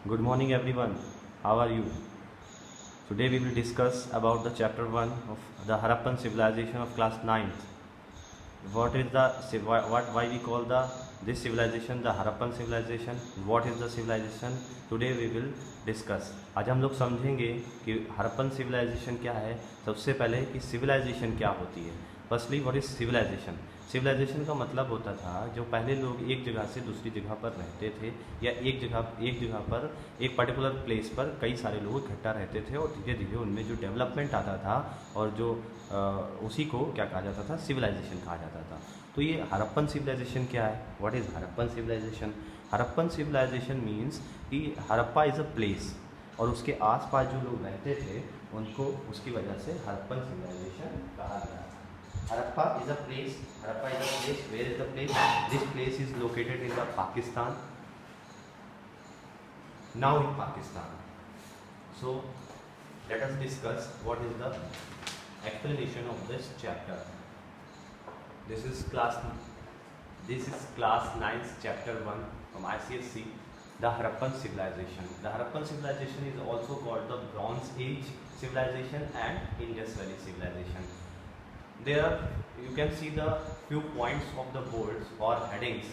Good morning everyone. How are you? Today we will discuss about the chapter 1 of the Harappan civilization of class 9th. What is the why we call this civilization the Harappan civilization? What is the civilization? Today we will discuss. आज हम लोग समझेंगे कि Harappan civilization क्या है। सबसे पहले कि सिविलाइजेशन क्या होती है। Firstly what is civilization. Civilization का मतलब होता था जो पहले लोग एक जगह से दूसरी जगह पर रहते थे या एक जगह पर एक पर्टिकुलर प्लेस पर कई सारे लोग इकट्ठा रहते थे और धीरे धीरे उनमें जो डेवलपमेंट आता था और जो उसी को क्या कहा जाता था, सिविलाइजेशन कहा जाता था। तो ये हरप्पन सिविलाइजेशन क्या है? What is Harappan civilization? Harappan civilization means कि हरप्पा इज़ अ प्लेस और उसके आसपास जो लोग रहते थे उनको उसकी वजह से हरप्पन सिविलाइजेशन कहा गया। Harappa is a place. Harappa is a place. Where is the place? This place is located in the Pakistan. Now in Pakistan. So let us discuss what is the explanation of this chapter. This is class 9th chapter 1 from ICSC. The Harappan civilization. The Harappan civilization is also called the Bronze Age civilization and Indus Valley civilization. There you can see the few points of the boards or headings: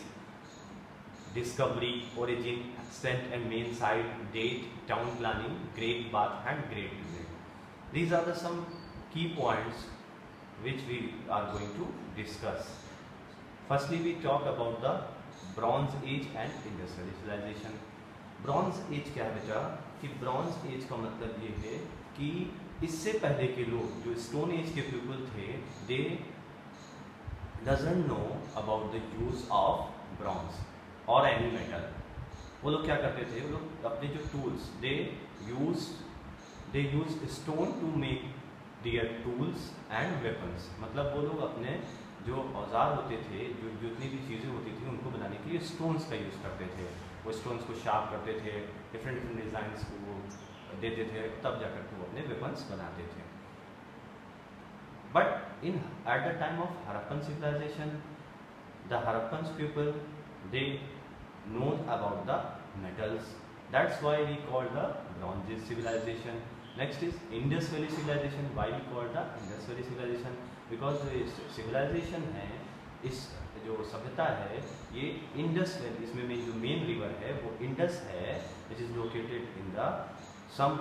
discovery, origin, extent and main site, date, town planning, Great Bath and Great Pyramid. These are the some key points which we are going to discuss. Firstly we talk about the Bronze Age and Indus Valley civilization. Bronze Age क्या है बेटा? कि Bronze Age का मतलब ये है कि इससे पहले के लोग जो स्टोन एज के पीपल थे, they doesn't know about the use of bronze और एनी मेटल। वो लोग क्या करते थे, वो लोग अपने जो tools they use stone to make their tools and weapons. मतलब वो लोग अपने जो औजार होते थे, जो जितनी भी चीज़ें होती थी उनको बनाने के लिए स्टोन्स का यूज़ करते थे। वो स्टोन्स को शार्प करते थे, डिफरेंट डिज़ाइंस को वो देते थे, तब जाकर के वो अपने वेपन्स बनाते थे। But at the time of Harappan civilization, the Harappan people they know about the metals, that's why we call the bronze age civilization. Next is Indus valley civilization. Why we call the Indus valley civilization? Because civilization है, इस जो सभ्यता है ये Indus valley, इसमें जो main river है वो इंडस है, which is located in the some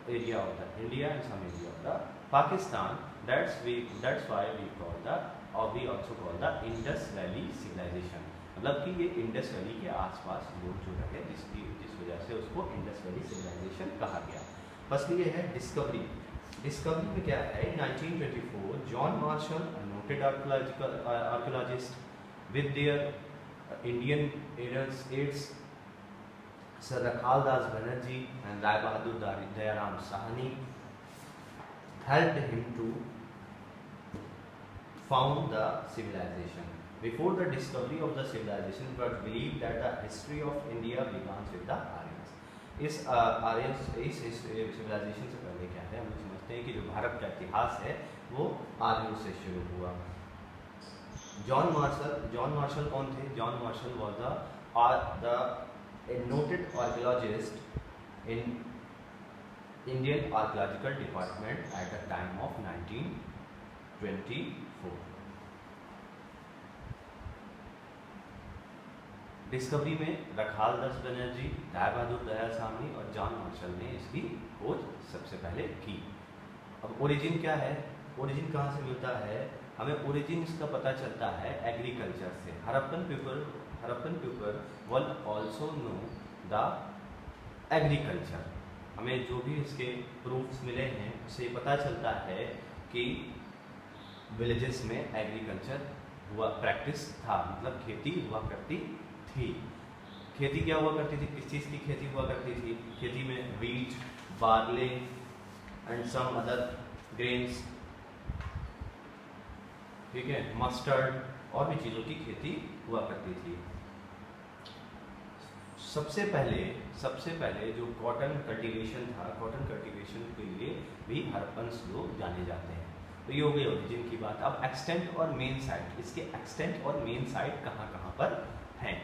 area of the India and some area of the Pakistan. That's why we call we also call the Indus Valley civilization. मतलब कि ये Indus valley के आसपास लोग जो रहे जिस वजह से उसको इंडस वैली सिविलाइजेशन कहा गया। फर्स्टली ये है डिस्कवरी। डिस्कवरी में क्या है? 1924 John Marshall, noted archaeologist, with their Indian aids Sir Rakhal Das Banerjee and Rai Bahadur Dayaram Sahani helped him to found the civilization. Before the discovery of the civilization, it was believed that the history of India began with the Aryans. इस civilization से पहले क्या है, हम लोग समझते हैं कि जो भारत का इतिहास है वो आर्यों से शुरू हुआ। जॉन मार्शल कौन थे? John Marshall was a noted archaeologist in Indian Archaeological Department at the time of 1924. Discovery में रखाल दास बनर्जी, राय बहादुर दयाल साहनी और जॉन मार्शल ने इसकी खोज सबसे पहले की। अब ओरिजिन क्या है? ओरिजिन कहाँ से मिलता है? हमें ओरिजिन इसका पता चलता है एग्रीकल्चर से। Harappan people will also know the agriculture। हमें जो भी इसके प्रूफ्स मिले हैं उससे पता चलता है कि विलेजेस में एग्रीकल्चर हुआ, प्रैक्टिस था, मतलब खेती हुआ करती थी। खेती क्या हुआ करती थी? किस चीज़ की खेती हुआ करती थी? खेती में wheat, barley and some other grains, ठीक है, मस्टर्ड और भी चीज़ों की खेती हुआ करती थी। सबसे पहले जो कॉटन कल्टीवेशन था, कॉटन कल्टीवेशन के लिए भी हरप्पन्स लोग जाने जाते हैं। तो ये हो गई ओरिजिन की बात। अब एक्सटेंट और मेन साइट, इसके एक्सटेंट और मेन साइट कहाँ पर हैं?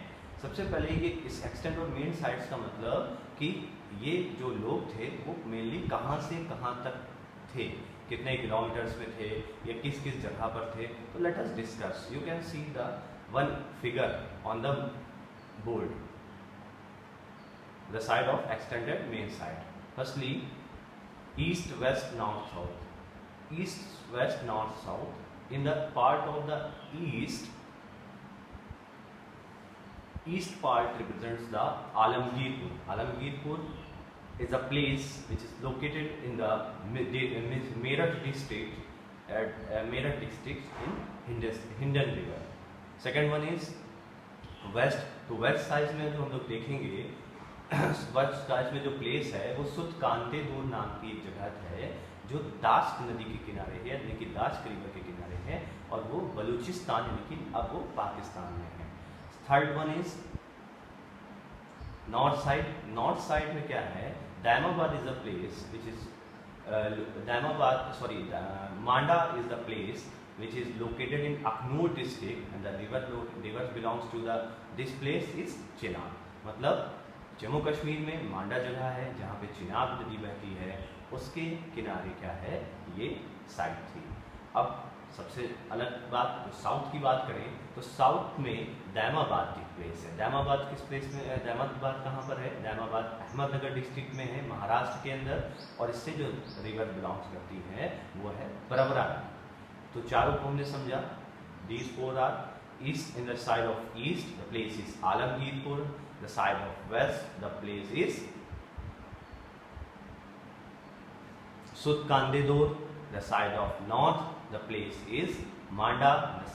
सबसे पहले ये इस एक्सटेंट और मेन साइट्स का मतलब कि ये जो लोग थे वो मेनली कहाँ से कहाँ तक थे, कितने किलोमीटर्स में थे या किस किस जगह पर थे। तो let us discuss. You can see the one figure on the board, the side of extended main side. Firstly east west north south, east west north south. In the part of the east part represents the Alamgirpur. Alamgirpur is a place which is located in the Meerut district, Meerut district in Hindon river. Second one is west. तो west side में जो हम लोग देखेंगे, west side में जो place है वो सुतकांतेदूर नाम की एक जगह है जो दाश्त नदी के किनारे है, यानी कि दाश्त रिवर के किनारे है, और वो बलूचिस्तान यानी कि अब वो पाकिस्तान में है। Third one is north side. North side में क्या है, Daimabad is a place which is Manda is the place which is located in Akhnur district and the river belongs to the this place is Chenab। मतलब जम्मू कश्मीर में मांडा जगह है जहाँ पे चिनाब नदी बहती है, उसके किनारे क्या है, ये साइट थी। अब सबसे अलग बात, तो साउथ की बात करें तो साउथ में दैमाबाद की प्लेस है। दैमाबाद किस प्लेस में है, दैमाबाद कहाँ पर है, दैमाबाद अहमदनगर डिस्ट्रिक्ट में है, महाराष्ट्र के अंदर, और इससे जो रिवर बिलोंग्स करती है वो है प्रवरा। तो चारों को हमने समझा। These four are east, in the side of east the place is Alamgirpur, the side of west the place is Sutkandedor, the side of north the place is Manda, the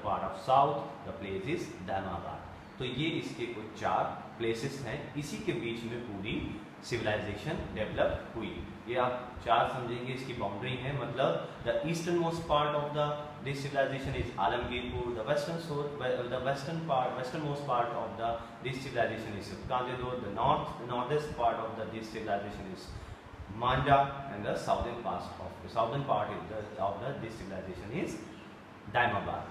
part of south the place is Damabad। तो ये इसके कुछ चार places हैं, इसी के बीच में पूरी सिविलाइजेशन डेवलप हुई। ये आप चार समझेंगे, इसकी बाउंड्री है, मतलब the eastern most part of the this civilization is Alamgirpur, the western most part of the this civilization is Sutkagendor, the northeast part of the this civilization is Manda, and the southern part of the this civilization is Daimabad।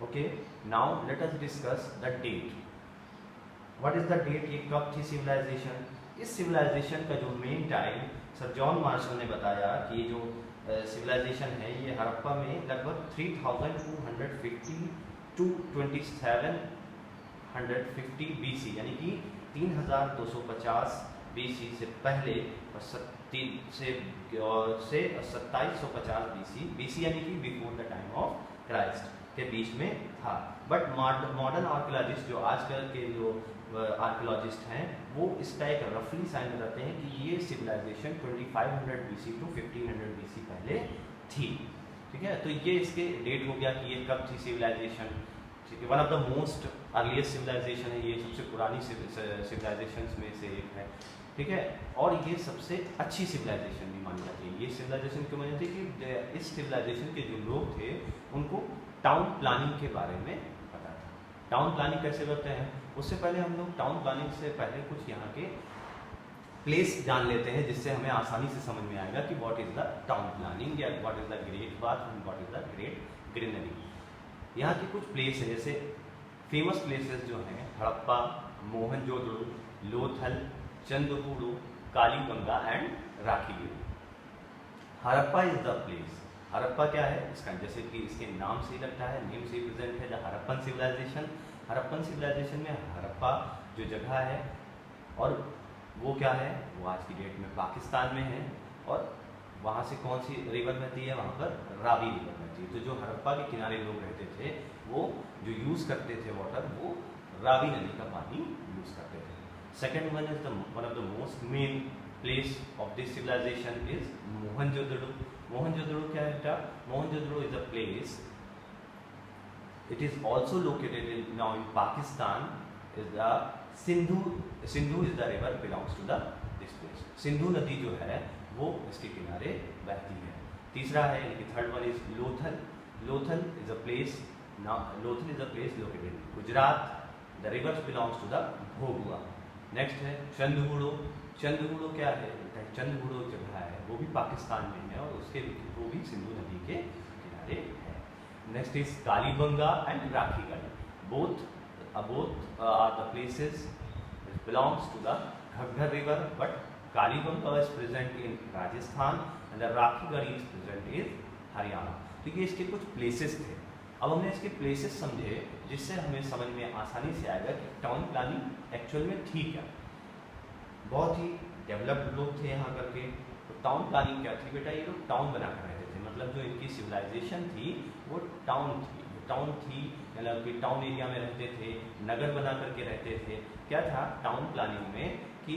Okay, now let us discuss the date। What is the date? ये कब थी civilization? इस civilization का जो main time sir John Marshall ने बताया कि ये जो civilization है ये हड़प्पा में लगभग 3250 to 2750 BC, यानी कि 3250 BC से पहले से 2750 BC यानी कि before the time of Christ के बीच में था। बट मॉडर्न आर्कियोलॉजिस्ट जो आजकल के जो आर्कियोलॉजिस्ट हैं वो इस टाइप का रफली साइन बताते हैं कि ये सिविलाइजेशन 2500 BC टू 1500 BC पहले थी। ठीक है, तो ये इसके डेट हो गया कि ये कब थी civilization. One of the most earliest civilization है, ये सबसे पुरानी सिविलाइजेशंस में से एक है। ठीक है, और ये सबसे अच्छी सिविलाइजेशन भी मानी जाती है। ये सिविलाइजेशन क्यों मानी जाती है कि इस सिविलाइजेशन के जो लोग थे उनको टाउन प्लानिंग के बारे में पता था। टाउन प्लानिंग कैसे करते हैं, उससे पहले हम लोग टाउन प्लानिंग से पहले कुछ यहाँ के प्लेस जान लेते हैं जिससे हमें आसानी से समझ में आएगा कि what is the town planning या what is the great bath and what is the great greenery. यहाँ की कुछ प्लेस है, जैसे फेमस प्लेसेस जो हैं हड़प्पा, मोहनजोदड़ो, लोथल, चंदगुडू, Kalibangan and Rakhigarhi. Harappa is the place. Harappa क्या है, इसका जैसे कि इसके नाम से ही लगता है, नेम से प्रेजेंट है the Harappan civilization. Harappan civilization में हड़प्पा जो जगह है और वो क्या है, वो आज की डेट में पाकिस्तान में है, और वहाँ से कौन सी रिवर बहती है, वहाँ पर रावी रिवर बहती है। तो जो हड़प्पा के किनारे लोग रहते थे वो जो यूज़ करते थे वाटर, वो रावी नदी का पानी यूज़ करते थे। Second one is one of the most main place of this civilization is Mohenjo-daro। Mohenjo-daro क्या है बेटा, Mohenjo-daro is a place, it is also located now in Pakistan, is the Sindhu is the river belongs to the this place। Sindhu नदी जो है वो इसके किनारे बहती है। तीसरा है, third one is Lothal. Lothal is a place, Lothal is a place located in Gujarat, the rivers belongs to the Bhogava. Next है चंदगुडो। चंदगुडो क्या है, चंदगुडो जगह है वो भी पाकिस्तान में है और उसके वो भी सिंधु नदी के किनारे है। Next is Kalibanga and Rakhigarhi, both both are the places which belongs to the Ghaggar river, but Kalibanga is present in Rajasthan and the Rakhigarhi is present in Haryana. तो ये इसके कुछ प्लेसेस थे। अब हमने इसके प्लेसेस समझे जिससे हमें समझ में आसानी से आएगा कि टाउन प्लानिंग एक्चुअल में थी क्या। बहुत ही डेवलप्ड लोग थे यहाँ करके। तो टाउन प्लानिंग क्या थी बेटा, ये लोग टाउन बना कर रहते थे, मतलब जो इनकी सिविलाइजेशन थी वो टाउन थी, मतलब कि टाउन एरिया में रहते थे, नगर बना करके रहते थे। क्या था टाउन प्लानिंग में कि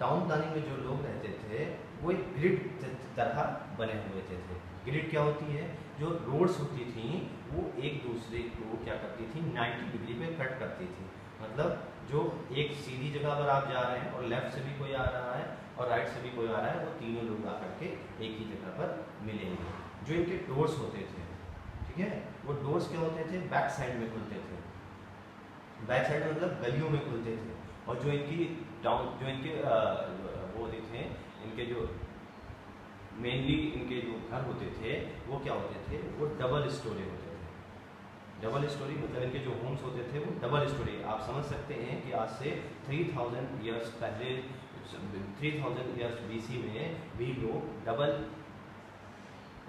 टाउन प्लानिंग में जो लोग रहते थे वो एक ग्रिड तरह बने हुए थे। ग्रिड क्या होती है, जो रोड्स होती थी वो एक दूसरे को क्या करती थी 90 डिग्री पे कट करती थी। मतलब जो एक सीधी जगह पर आप जा रहे हैं और लेफ्ट से भी कोई आ रहा है और राइट से भी कोई आ रहा है, वो तीनों लोग आकर के एक ही जगह पर मिलेंगे। जो इनके डोर्स होते थे, ठीक है, वो डोर्स क्या होते थे, बैक साइड में खुलते थे। बैक साइड में मतलब गलियों में खुलते थे। और जो इनकी टाउन जो इनके वो होते थे, इनके जो मेनली इनके जो घर होते थे वो क्या होते थे, वो डबल स्टोरी होते थे। डबल स्टोरी मतलब इनके जो होम्स होते थे वो डबल स्टोरी। आप समझ सकते हैं कि आज से 3000 ईयर्स पहले, 3000 ईयर्स BC में भी लोग डबल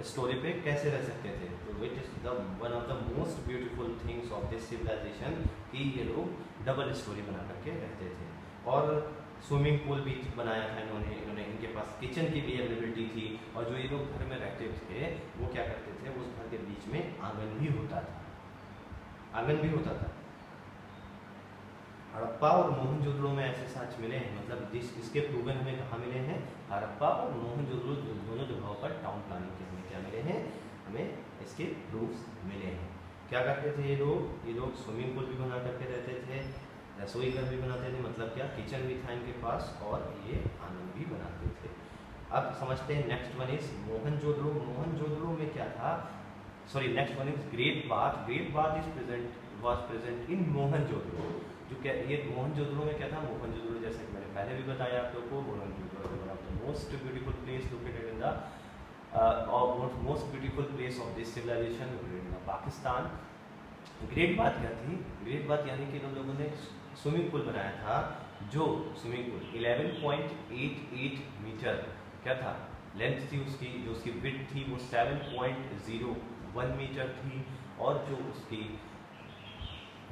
स्टोरी पे कैसे रह सकते थे। तो it is the one of the most beautiful things of this civilisation कि ये लोग डबल स्टोरी बना करके रहते थे। और स्विमिंग पूल भी बनाया था इन्होंने इनके पास किचन की भी अवेलेबिलिटी थी। और जो ये लोग घर में रहते थे वो क्या करते थे, उस घर के बीच में आंगन भी होता था। हड़प्पा और मोहनजोदड़ो में ऐसे साक्ष्य मिले हैं, मतलब इसके प्रूवन हमें कहाँ मिले हैं, हड़प्पा और मोहनजोदड़ो दोनों जगहों पर टाउन प्लानिंग के हमें क्या मिले हैं, हमें इसके प्रूफ्स मिले हैं। क्या करते थे ये लोग स्विमिंग पूल भी बना करके रहते थे, रसोई घर भी बनाते थे, मतलब क्या किचन भी था इनके पास, और ये आंगन भी बनाते थे। अब समझते हैं नेक्स्ट वन इज मोहनजोदड़ो में क्या था, sorry next one is great bath is was present in Mohenjodaro. जो क्या ये मोहनजोदड़ो में क्या था, मोहनजोदड़ो जैसे कि मैंने पहले भी बताया आप लोग को, Mohenjodaro one of the most beautiful place located in the most beautiful place of this civilisation located in Pakistan. Great बात क्या थी, ग्रेट बात यानी कि लोगों ने स्विमिंग पूल बनाया था, जो स्विमिंग पूल 11.88 मीटर क्या था लेंथ थी उसकी, जो उसकी विड्थ थी वो 7.01 मीटर थी, और जो उसकी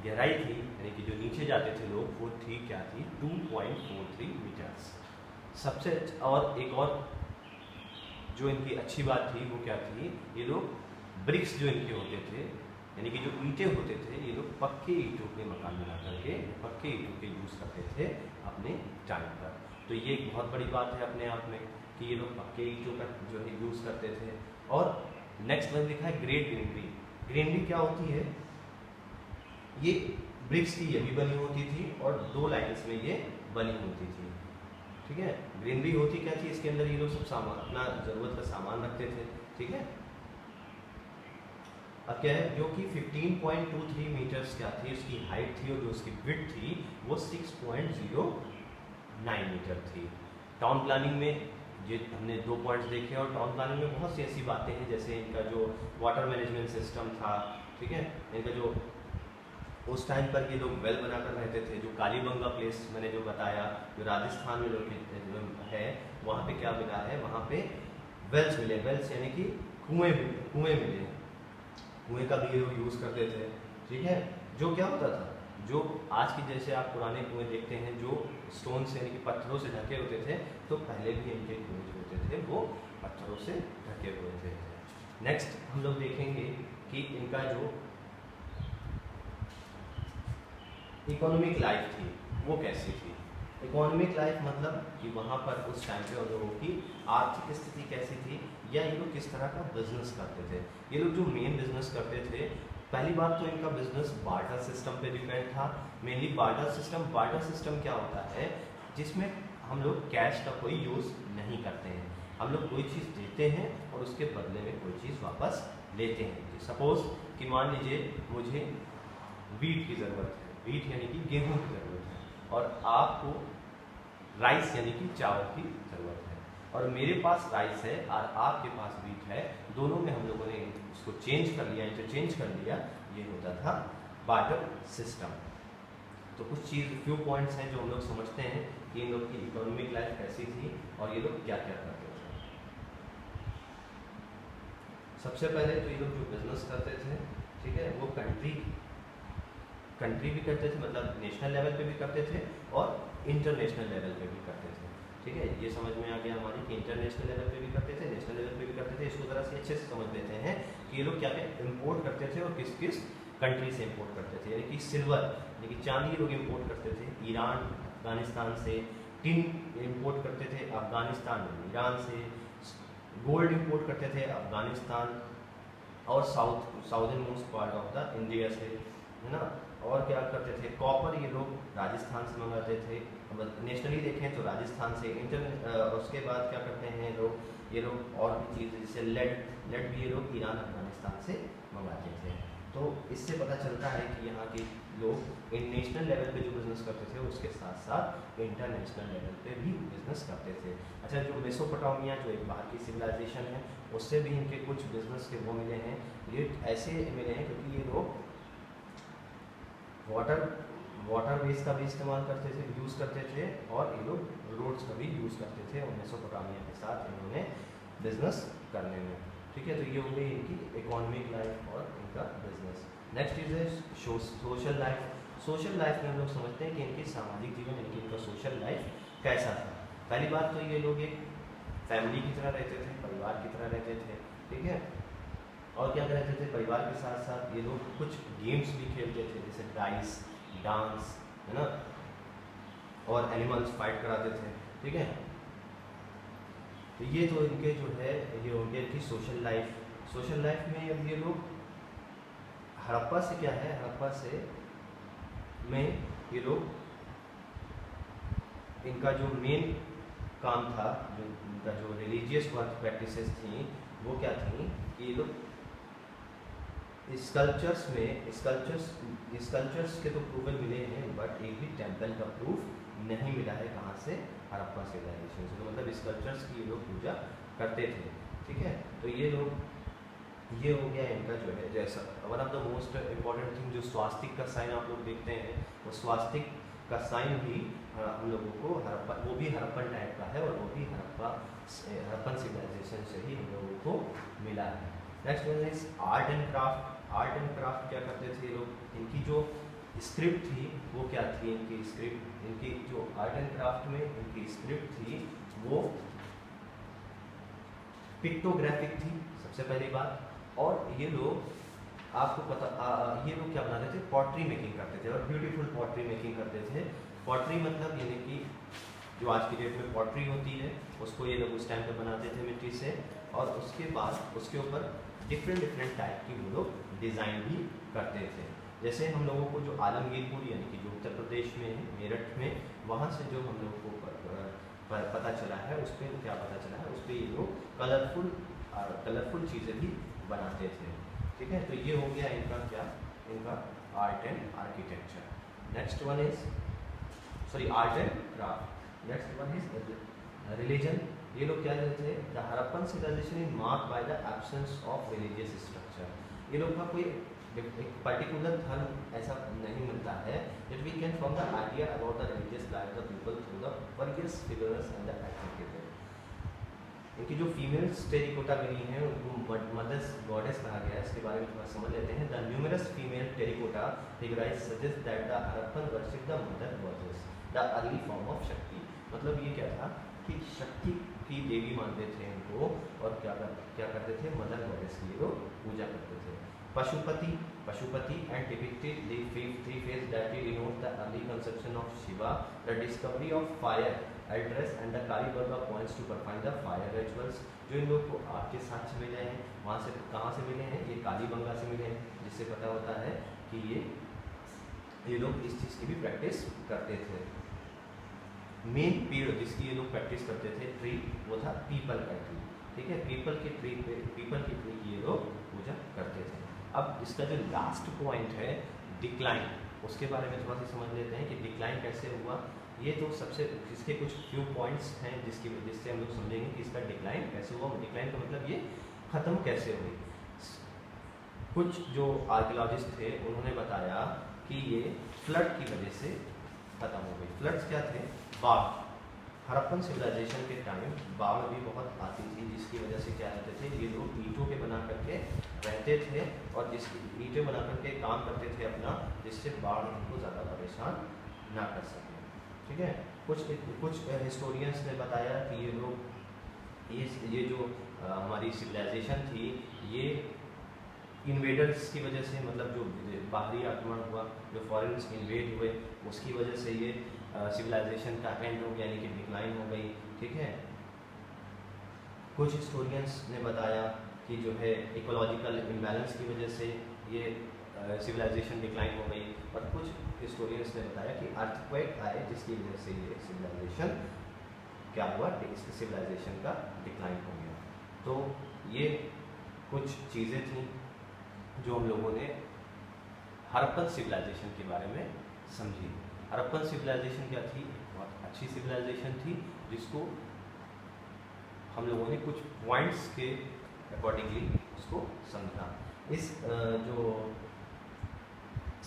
गहराई थी यानी कि जो नीचे जाते थे लोग वो थी क्या थी 2.43 मीटर्स। सबसे और एक और जो इनकी अच्छी बात थी वो क्या थी, ये लोग ब्रिक्स जो इनके होते थे यानी कि जो ईंटें होते थे, ये लोग पक्के ईंटों के मकान बना करके पक्के ईंटों के यूज़ करते थे अपने टाइम पर। तो ये एक बहुत बड़ी बात है अपने आप में कि ये लोग पक्के ईंटों का जो है यूज़ करते थे। और नेक्स्ट वन लिखा है ग्रेट ग्रीनरी। ग्रीनरी क्या होती है, ये ब्रिक्स की ये भी बनी होती थी और 2 लाइन्स में ये बनी होती थी, ठीक है। ग्रीनरी होती क्या थी, इसके अंदर ये लोग सब सामान अपना ज़रूरत का सामान रखते थे, ठीक है। अब क्या है, जो कि 15.23 मीटर्स क्या थी उसकी हाइट थी, और जो उसकी विड्थ थी वो 6.09 मीटर थी। टाउन प्लानिंग में ये हमने 2 पॉइंट्स देखे, और टाउन प्लानिंग में बहुत सी ऐसी बातें हैं जैसे इनका जो वाटर मैनेजमेंट सिस्टम था, ठीक है, इनका जो उस टाइम पर ये लोग वेल बनाकर रहते थे। जो कालीबंगा प्लेस मैंने जो बताया, जो राजस्थान में लोग है, वहाँ पे क्या मिला है, वहाँ पे वेल्स मिले, वेल्स यानी कि कुएँ मिले, कुएँ का भी ये लोग यूज़ करते थे, ठीक है। जो क्या होता था, जो आज की जैसे आप पुराने कुएँ देखते हैं जो स्टोन से यानी कि पत्थरों से ढके होते थे, तो पहले भी इनके कुएँ जो होते थे वो पत्थरों से ढके हुए थे। नेक्स्ट हम लोग देखेंगे कि इनका जो इकोनॉमिक लाइफ थी वो कैसी थी। इकोनॉमिक लाइफ मतलब कि वहाँ पर उस टाइम पे उन लोगों की आर्थिक स्थिति कैसी थी, या ये लोग किस तरह का बिजनेस करते थे। ये लोग जो मेन बिजनेस करते थे, पहली बात तो इनका बिजनेस बार्टर सिस्टम पे डिपेंड था, mainly barter system. Barter system क्या होता है, जिसमें हम लोग कैश का कोई यूज़ नहीं करते हैं, हम लोग कोई चीज़ देते हैं और उसके बदले में कोई चीज़ वापस लेते हैं। सपोज कि मान लीजिए मुझे वीट की ज़रूरत है, वीट यानी कि गेहूँ की ज़रूरत है, और आपको राइस यानी कि चावल की ज़रूरत है, और मेरे पास राइस है और आपके पास वीट है, दोनों में हम लोगों ने उसको चेंज कर लिया, इंटरचेंज कर लिया, ये होता था बार्टर सिस्टम। तो कुछ फ्यू पॉइंट्स हैं जो हम लोग समझते हैं कि इन लोग की इकोनॉमिक लाइफ कैसी थी और ये लोग क्या क्या करते थे। सबसे पहले तो ये लोग जो बिजनेस करते थे, ठीक है, वो कंट्री भी करते थे, मतलब नेशनल लेवल पे भी करते थे और इंटरनेशनल लेवल पे भी करते थे, ठीक है। ये समझ में आ गया हमारी कि इंटरनेशनल लेवल पे भी करते थे, नेशनल लेवल पे भी करते थे। इसको ज़रा से अच्छे से समझ लेते हैं कि ये लोग क्या क्या इम्पोर्ट करते थे और किस किस कंट्री से इम्पोर्ट करते थे। यानी कि सिल्वर यानी कि चांदी लोग इम्पोर्ट करते थे ईरान अफगानिस्तान से, टिन इम्पोर्ट करते थे अफगानिस्तान ईरान से, गोल्ड इम्पोर्ट करते थे अफगानिस्तान और southern most part of the India से, है ना। और क्या करते थे, कॉपर ये लोग राजस्थान से मंगाते थे, नेशनली देखें तो राजस्थान से। उसके बाद क्या करते हैं ये लोग और भी चीज़ जैसे लेड भी ये लोग ईरान अफगानिस्तान से मंगाते थे। तो इससे पता चलता है कि यहाँ के लोग नेशनल लेवल पे जो बिज़नेस करते थे उसके साथ साथ इंटरनेशनल लेवल पे भी बिज़नेस करते थे। अच्छा, जो मेसोपोटामिया जो एक बाहर की सिविलाइजेशन है उससे भी इनके कुछ बिज़नेस के वो मिले हैं। ये ऐसे मिले हैं क्योंकि ये लोग वाटर वेज का भी इस्तेमाल करते थे, यूज़ करते थे, और ये लोग रोड्स का भी यूज़ करते थे और मेसोपोटामिया के साथ इन्होंने बिजनेस करने में, ठीक है। तो ये हो गई इनकी इकोनॉमिक लाइफ और इनका बिजनेस। नेक्स्ट इज है सोशल लाइफ। सोशल लाइफ में हम लोग समझते हैं कि इनकी सामाजिक जीवन यानी कि इनका सोशल लाइफ कैसा था। पहली बात तो ये लोग एक फैमिली की तरह रहते थे, परिवार की तरह रहते थे, ठीक है। और क्या रहते थे, परिवार के साथ साथ ये लोग कुछ गेम्स भी खेलते थे जैसे डाइस, डांस, है ना, और एनिमल्स फाइट कराते थे, ठीक है। तो ये तो इनके जो है ये हो गया कि सोशल लाइफ। सोशल लाइफ में अब ये लोग हड़प्पा से क्या है, हड़प्पा से में ये लोग इनका जो मेन काम था, जो इनका जो रिलीजियस प्रैक्टिसेस थी वो क्या थी कि ये लोग स्कल्पचर्स के तो प्रूवन मिले हैं बट एक भी टेम्पल का प्रूफ नहीं मिला है। कहाँ से, हड़प्पा सिविलाइजेशन से। तो मतलब स्कल्पचर्स की ये लोग पूजा करते थे, ठीक है। तो ये लोग ये हो गया इनका जो है जैसा one of the most important thing जो स्वास्तिक का साइन आप लोग देखते हैं, वो स्वास्तिक का साइन भी हम लोगों को हड़प्पा, वो भी हड़प्पन टाइप का है और वो भी हड़प्पन सिविलाइजेशन से ही हम लोगों को मिला है। Next one is art and craft. Art and craft क्या करते थे लोग, इनकी जो स्क्रिप्ट थी वो क्या थी, इनकी स्क्रिप्ट, इनकी जो आर्ट एंड क्राफ्ट में इनकी स्क्रिप्ट थी वो पिक्टोग्राफिक थी, सबसे पहली बात। और ये लोग आपको पता ये लोग क्या बनाते थे, पॉटरी मेकिंग करते थे और ब्यूटीफुल पॉटरी मेकिंग करते थे। पॉटरी मतलब यानी कि जो आज की डेट में पॉटरी होती है उसको ये लोग उस टाइम पे बनाते थे मिट्टी से, और उसके बाद उसके ऊपर डिफरेंट टाइप की वो लोग डिज़ाइन भी करते थे। जैसे हम लोगों को जो आलमगीरपुर यानी कि जो उत्तर प्रदेश में है, मेरठ में, वहाँ से जो हम लोगों को पता चला है, उस पर क्या पता चला है, उस पर ये लोग कलरफुल चीज़ें भी बनाते थे, ठीक है। तो ये हो गया इनका क्या, इनका art and architecture. Next one is art and craft. Next one is religion. ये लोग क्या कहते थे, the Harappan civilisation is marked by the absence of religious structure. ये लोग का कोई एक पर्टिकुलर धर्म ऐसा नहीं मिलता है, that we can form the idea about the religious life of people through the various figures and the activities. इनकी जो फीमेल्स टेरिकोटा मिली हैं उनको मदर्स गॉडेस कहा गया है, इसके बारे में थोड़ा समझ लेते हैं। The numerous female terracotta figurines suggest that the Harappan worship the mother goddess, the early form of Shakti. मतलब ये क्या था कि शक्ति की देवी मानते थे इनको, और क्या करते थे, मदर गॉडेस की लोग पूजा करते थे। Pashupati and depicted the three faced deity denote the early conception of Shiva, the discovery of fire altars and the Kalibangan points to perform the fire rituals. जो इन लोग को आपके साक्ष्य मिले हैं वहाँ से, कहाँ से मिले हैं, ये कालीबंगा से मिले हैं, जिससे पता होता है कि ये लोग इस चीज़ की भी प्रैक्टिस करते थे। मेन पेड़ जिसकी ये लोग प्रैक्टिस करते थे, ट्री, वो था पीपल का ट्री, ठीक है। पीपल की ट्री की ये लोग पूजा करते थे। अब इसका जो लास्ट पॉइंट है डिक्लाइन, उसके बारे में थोड़ा सा समझ लेते हैं कि डिक्लाइन कैसे हुआ। ये तो सबसे इसके कुछ फ्यू पॉइंट्स हैं जिसकी वजह से हम लोग समझेंगे कि इसका डिक्लाइन कैसे हुआ। डिक्लाइन का मतलब ये ख़त्म कैसे हुई। कुछ जो आर्कियोलॉजिस्ट थे उन्होंने बताया कि ये फ्लड की वजह से खत्म हो गई। फ्लड्स क्या थे? बाढ़। हड़प्पन सिविलाइजेशन के टाइम बाढ़ भी बहुत आती थी, जिसकी वजह से क्या रहते थे ये लोग ईंटों के बना करके रहते थे और जिसकी ईंटें बना करके काम करते थे अपना, जिससे बाढ़ उनको ज़्यादा परेशान ना कर सके। ठीक है। कुछ हिस्टोरियंस ने बताया कि ये लोग ये जो हमारी सिविलाइजेशन थी ये इन्वेडर्स की वजह से, मतलब जो बाहरी आक्रमण हुआ, जो फॉरेन्स इन्वेड हुए, उसकी वजह से ये सिविलाइजेशन का एंड हो गया, यानी कि डिक्लाइन हो गई। ठीक है। कुछ हिस्टोरियंस ने बताया कि जो है इकोलॉजिकल इम्बैलेंस की वजह से ये सिविलाइजेशन डिक्लाइन हो गई, और कुछ हिस्टोरियंस ने बताया कि अर्थक्वेक आए जिसकी वजह से ये सिविलाइजेशन क्या हुआ, सिविलाइजेशन का डिक्लाइन हो गया। तो ये कुछ चीज़ें थी जो हम लोगों ने हड़प्पन सिविलाइजेशन के बारे में समझी। हड़प्पन सिविलाइजेशन क्या थी? बहुत अच्छी सिविलाइजेशन थी जिसको हम लोगों ने कुछ पॉइंट्स के अकॉर्डिंगली उसको समझा। इस जो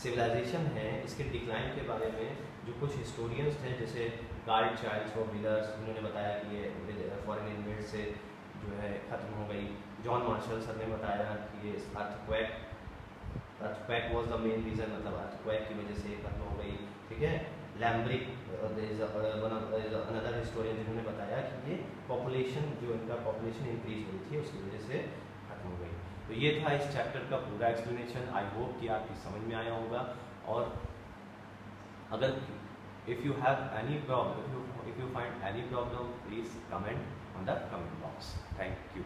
सिविलाइजेशन है इसके डिक्लाइन के बारे में जो कुछ हिस्टोरियंस थे, जैसे कार्ल चाइल्ड्स और विलर्स, उन्होंने बताया कि ये फॉरेन इन्वेड से जो है ख़त्म हो गई। जॉन मार्शल सर ने बताया कि ये earthquake was the main reason, मतलब अर्थक्वेक की वजह से खत्म हो गई। ठीक है। लैम्ब्रिक अनदर हिस्टोरियन जिन्होंने बताया कि ये पॉपुलेशन, जो इनका पॉपुलेशन इंक्रीज हुई थी उसकी वजह से खत्म हो गई। तो ये था इस चैप्टर का पूरा एक्सप्लेनेशन। आई होप कि आपकी समझ में आया होगा। और अगर if you have any problem, if you find any problem, please comment on the comment box. Thank you.